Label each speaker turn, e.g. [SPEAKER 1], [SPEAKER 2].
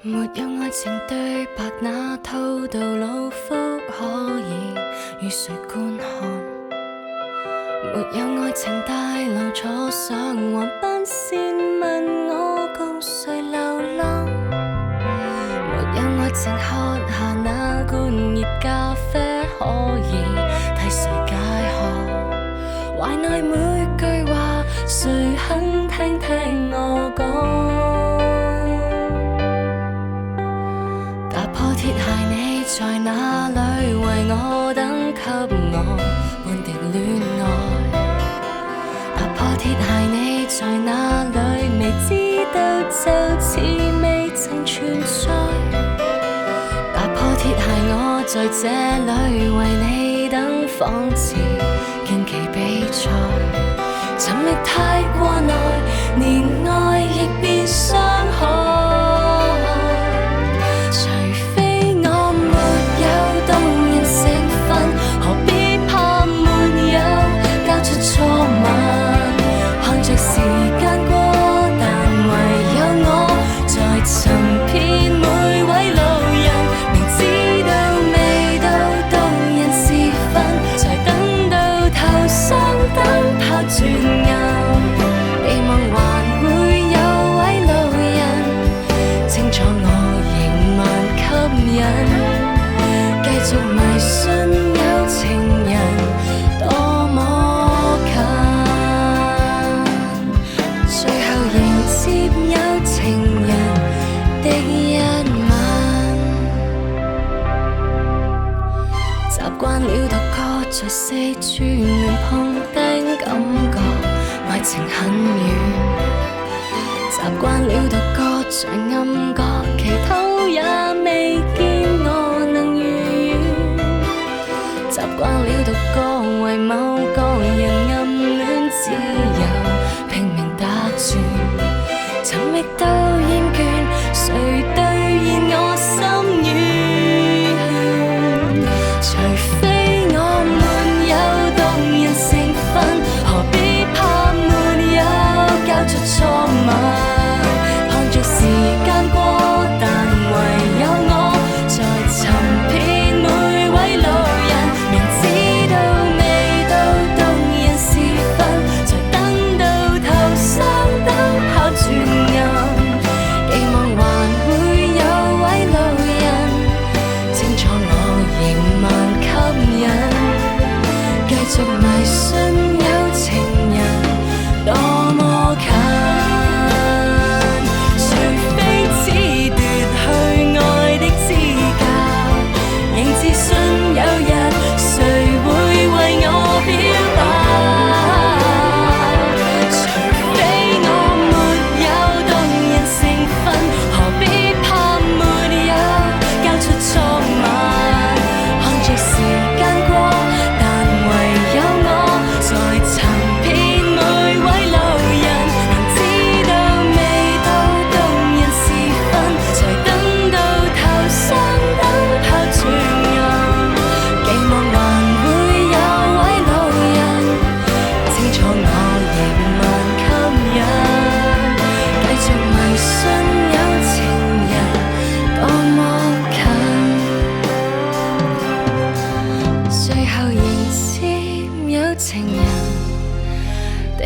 [SPEAKER 1] 沒有愛情對白，那套杜魯夫可以與誰觀看？沒有愛情帶路，坐上橫班線問我共誰流浪？沒有愛情喝下那罐熱咖啡，可以替誰解渴？懷內每句話，誰肯聽聽我講？踏破鐵鞋，你在哪裏？為我等，給我半滴戀愛。踏破鐵鞋，你在哪裏？未知道就似未曾存在。踏破鐵鞋，我在這裏為你等，仿似競技比賽。尋覓太過耐，連愛亦變傷害。繼續迷信有情人多麼近，最後迎接有情人的一晚。習慣了獨個在四處亂碰釘，感覺愛情很遠。習慣了獨個在暗角祈禱，也未見我能如願。習慣了獨個為某個人暗戀，只有拼命打轉。尋覓到厭倦，誰兌現我心願？除非我們有動人成分，何必怕沒有交出錯吻？時間過，但唯有我在尋遍每位路人，明知道未到動人時分，才等到頭上燈泡轉暗。寄望還會有位路人，清楚我仍蠻吸引，繼續迷信有情人多麼近。情人的